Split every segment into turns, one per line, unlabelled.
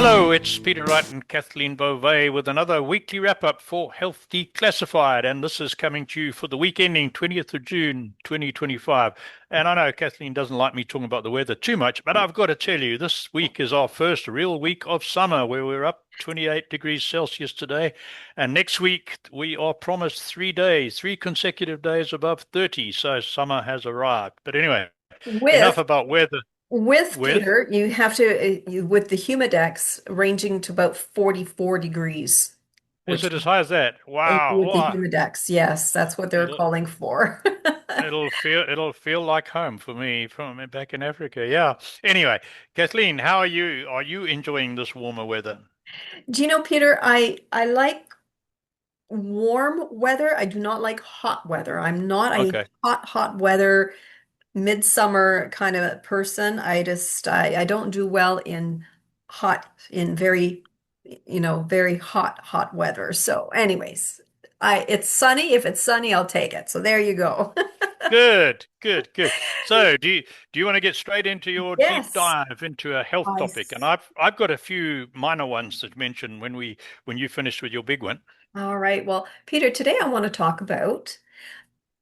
Hello, it's Peter Wright and Kathleen Beauvais with another weekly wrap-up for Health Declassified, and this is coming to you for the week ending 20th of June, 2025. And I know Kathleen doesn't like me talking about the weather too much, but I've got to tell you, this week is our first real week of summer, where we're up 28 degrees Celsius today, and next week we are promised 3 consecutive days above 30, so summer has arrived. But anyway, enough
With
about weather.
with
With
Peter, you have to with the humidex ranging to about 44 degrees,
Is
which
it as high as that? Wow.
with the
Oh,
humidex, yes, that's what they're
it'll
calling for.
it'll feel like home for me from back in Africa. Yeah. Anyway, Kathleen, how are you? Are you enjoying this warmer weather?
Do you know, Peter, I like warm weather. I do not like hot weather. I'm not a
Okay.
hot weather midsummer kind of person. I don't do well in very very hot weather. So anyways, I it's sunny. If it's sunny, I'll take it. So there you go.
Good, good, good. So, do you want to get straight into your deep
Yes.
dive into a health
I
topic? And I've got a few minor ones to mention when you finish with your big one.
All right. Well, Peter, today I want to talk about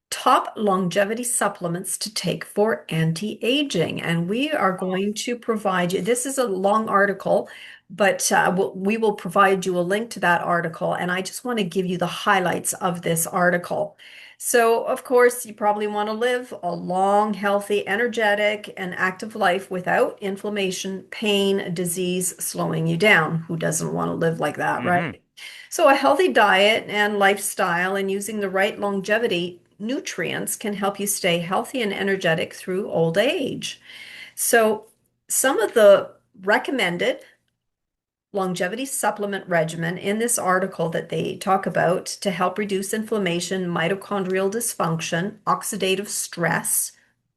top longevity supplements to take for anti-aging. And we are going to provide you, this is a long article, but we will provide you a link to that article. And I just want to give you the highlights of this article. So, of course, you probably want to live a long, healthy, energetic, and active life without inflammation, pain, disease slowing you down. Who doesn't want to live like that,
Mm-hmm.
right? So, a healthy diet and lifestyle and using the right longevity nutrients can help you stay healthy and energetic through old age. So, some of the recommended longevity supplement regimen in this article that they talk about to help reduce inflammation, mitochondrial dysfunction, oxidative stress,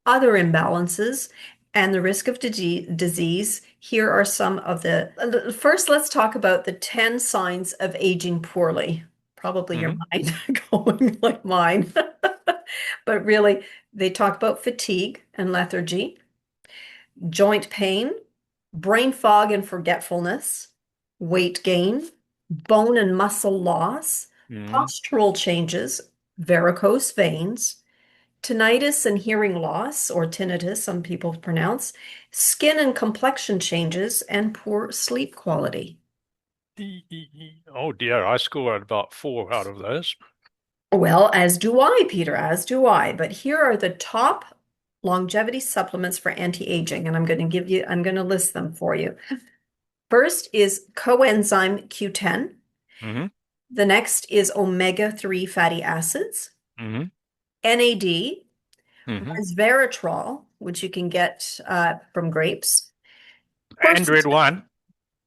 other imbalances, and the risk of disease. Here are some of the. First, let's talk about the 10 signs of aging poorly. Probably your
Mm-hmm.
mind going like mine. But really, they talk about fatigue and lethargy, joint pain, brain fog and forgetfulness, weight gain, bone and muscle loss,
Mm-hmm.
postural changes, varicose veins, tinnitus and hearing loss, or tinnitus, some people pronounce, skin and complexion changes, and poor sleep quality.
Oh dear, I scored about 4 out of those.
Well, as do I, Peter, as do I. But here are the top longevity supplements for anti-aging, and I'm going to list them for you. First is coenzyme Q10.
Mm-hmm.
The next is omega-3 fatty acids,
Mm-hmm.
NAD,
Mm-hmm.
resveratrol, which you can get from grapes.
And red
Quercetin,
wine.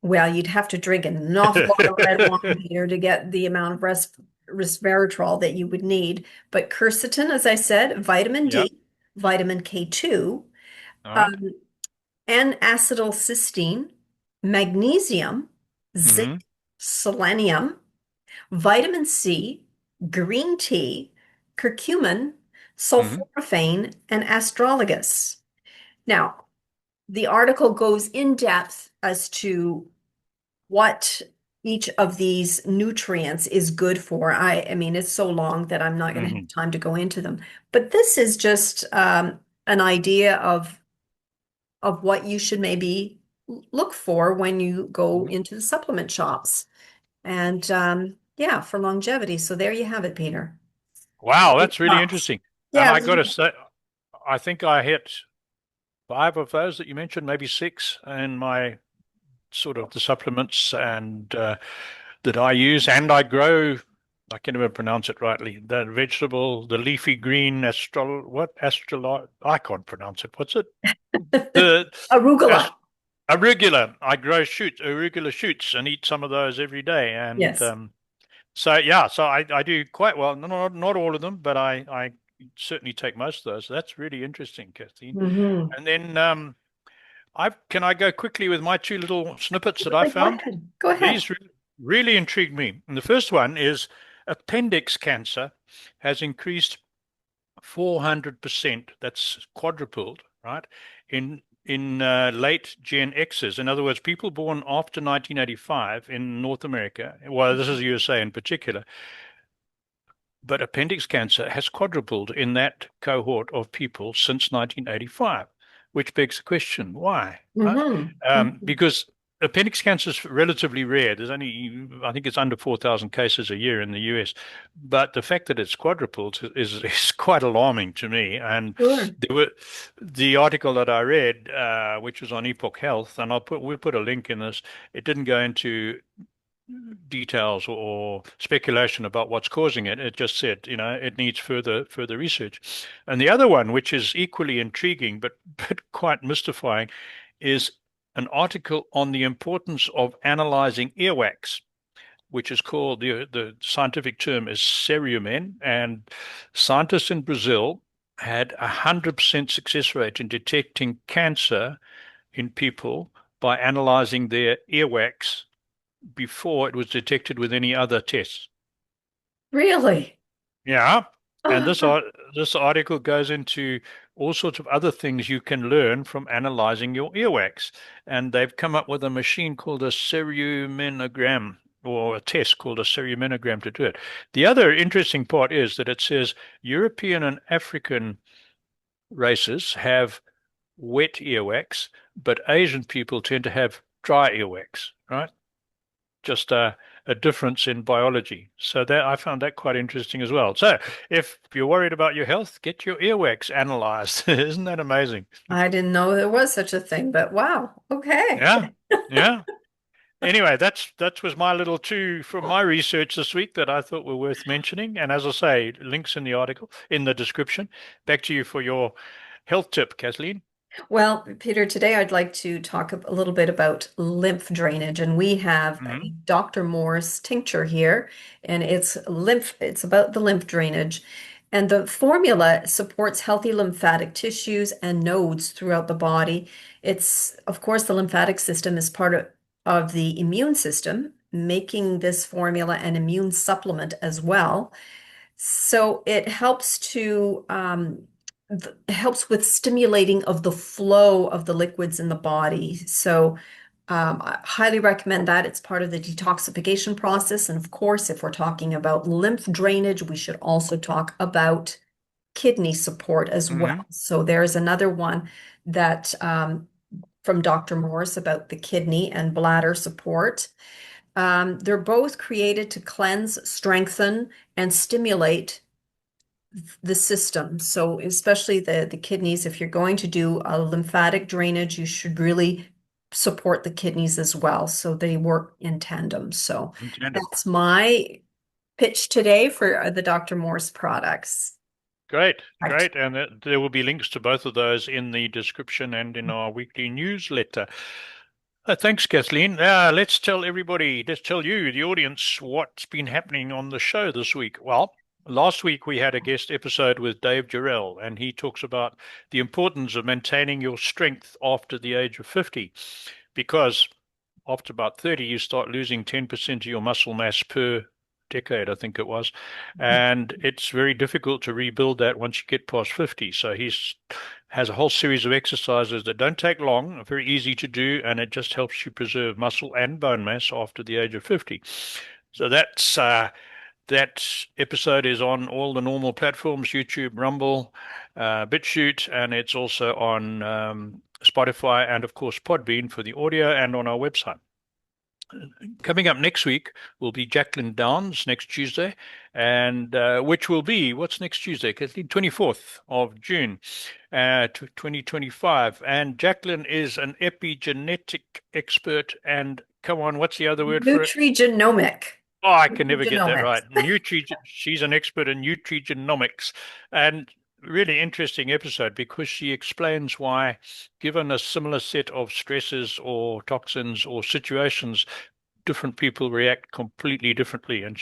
well, you'd have to drink an awful lot of red wine, Peter, to get the amount of resveratrol that you would need. But quercetin, as I said, vitamin
Yep.
D, vitamin K2,
All right.
um, N-acetylcysteine, magnesium, zinc,
Mm-hmm.
selenium, vitamin C, green tea, curcumin,
Mm-hmm.
sulforaphane, and astragalus. Now, the article goes in depth as to what each of these nutrients is good for. I mean, it's so long that I'm not going to
Mm-hmm.
have time to go into them. But this is just an idea of what you should maybe look for when you go
Mm-hmm.
into the supplement shops. And yeah, for longevity. So there you have it, Peter.
Wow,
Big
that's really
thoughts.
interesting. And
Yeah,
I got to say, I think I hit 5 of those that you mentioned, maybe 6, in my sort of the supplements and that I use, and I grow. I can't even pronounce it rightly. The vegetable, the leafy green astral. I can't pronounce it. What's it? The
arugula.
ast arugula. I grow arugula shoots, and eat some of those every day. And
Yes.
so yeah, so I do quite well. Not all of them, but I certainly take most of those. That's really interesting, Kathleen.
Hmm.
And then I can I go quickly with my 2 little snippets that I
Go
found?
ahead. Go ahead.
These really intrigued me. And the first one is appendix cancer has increased 400%. That's quadrupled, right? In late Gen X's. In other words, people born after 1985 in North America, well, this is USA in particular, but appendix cancer has quadrupled in that cohort of people since 1985, which begs the question, why? Right?
Hmm. Hmm.
Because appendix cancer is relatively rare. There's only, I think it's under 4,000 cases a year in the US. But the fact that it's quadrupled is quite alarming to me. And
Sure.
the article that I read, which was on Epoch Health, and we'll put a link in this, it didn't go into details or speculation about what's causing it. It just said, it needs further research. And the other one, which is equally intriguing but quite mystifying, is an article on the importance of analyzing earwax, which is called the scientific term is cerumen, and scientists in Brazil had 100% success rate in detecting cancer in people by analyzing their earwax before it was detected with any other tests.
Really?
Yeah. And this article goes into all sorts of other things you can learn from analyzing your earwax. And they've come up with a machine called a cerumenogram, or a test called a cerumenogram to do it. The other interesting part is that it says European and African races have wet earwax, but Asian people tend to have dry earwax, right? Just a difference in biology. So that I found that quite interesting as well. So if you're worried about your health, get your earwax analyzed. Isn't that amazing?
I didn't know there was such a thing, but wow. Okay.
Yeah, yeah. Anyway, that was my little two from my research this week that I thought were worth mentioning. And as I say, links in the article in the description. Back to you for your health tip, Kathleen.
Well, Peter, today I'd like to talk a little bit about lymph drainage, and we have a
Hmm.
Dr. Moore's tincture here, and it's about the lymph drainage. And the formula supports healthy lymphatic tissues and nodes throughout the body. Of course, the lymphatic system is part of the immune system, making this formula an immune supplement as well. So it helps with stimulating of the flow of the liquids in the body. So I highly recommend that. It's part of the detoxification process. And of course, if we're talking about lymph drainage, we should also talk about kidney support as well.
Hmm.
So there's another one that from Dr. Morse about the kidney and bladder support. They're both created to cleanse, strengthen, and stimulate the system. So especially the kidneys, if you're going to do a lymphatic drainage, you should really support the kidneys as well. So they work in tandem. So
In tandem.
that's my pitch today for the Dr. Morse products.
Great,
Right.
great. And there will be links to both of those in the description and in our weekly newsletter. Thanks, Kathleen. Let's tell everybody, let's tell you, the audience, what's been happening on the show this week. Well, last week we had a guest episode with Dave Jarrell, and he talks about the importance of maintaining your strength after the age of 50, because after about 30, you start losing 10% of your muscle mass per decade, I think it was. And it's very difficult to rebuild that once you get past 50. So he's has a whole series of exercises that don't take long, are very easy to do, and it just helps you preserve muscle and bone mass after the age of 50. So that episode is on all the normal platforms, YouTube, Rumble, BitChute, and it's also on Spotify and, of course, Podbean for the audio and on our website. Coming up next week will be Jacqueline Downs next Tuesday, and which will be, what's next Tuesday, Kathleen? 24th of June, 2025. And Jacqueline is an epigenetic expert. And come on, what's the other word for it?
Nutrigenomic.
Oh, I can never get that
Nutrigenomics.
right. She's an expert in nutrigenomics, and really interesting episode because she explains why, given a similar set of stresses or toxins or situations, different people react completely differently. And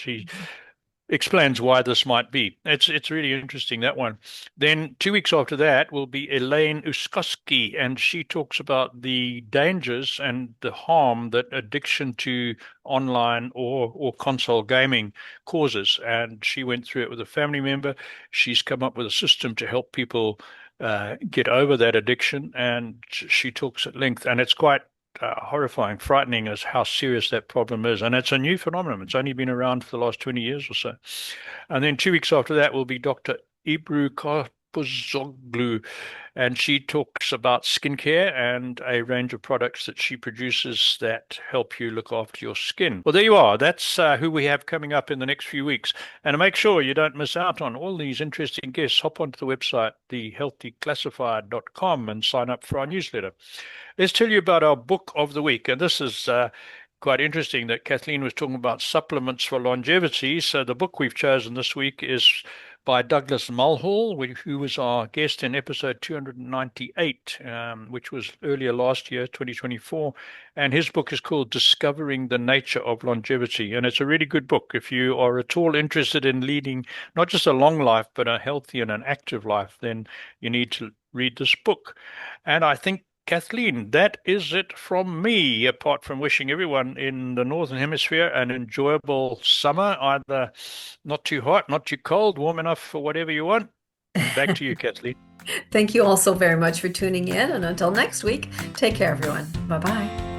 explains why this might be. It's really interesting, that one. Then 2 weeks after that will be Elaine Uskoski, and she talks about the dangers and the harm that addiction to online or console gaming causes. And she went through it with a family member. She's come up with a system to help people get over that addiction, and she talks at length, and it's quite horrifying, frightening as how serious that problem is. And it's a new phenomenon. It's only been around for the last 20 years or so. And then 2 weeks after that will be Dr. Ibru Karpuzoglu, and she talks about skincare and a range of products that she produces that help you look after your skin. Well, there you are. That's who we have coming up in the next few weeks. And to make sure you don't miss out on all these interesting guests, hop onto the website, thehealthyclassified.com, and sign up for our newsletter. Let's tell you about our book of the week. And this is quite interesting that Kathleen was talking about supplements for longevity. So the book we've chosen this week is by Douglas Mulhall, who was our guest in episode 298, which was earlier last year, 2024. And his book is called Discovering the Nature of Longevity. And it's a really good book. If you are at all interested in leading not just a long life, but a healthy and an active life, then you need to read this book. And I think, Kathleen, that is it from me, apart from wishing everyone in the Northern Hemisphere an enjoyable summer, either not too hot, not too cold, warm enough for whatever you want. Back to you, Kathleen.
Thank you all so very much for tuning in. And until next week, take care, everyone. Bye bye.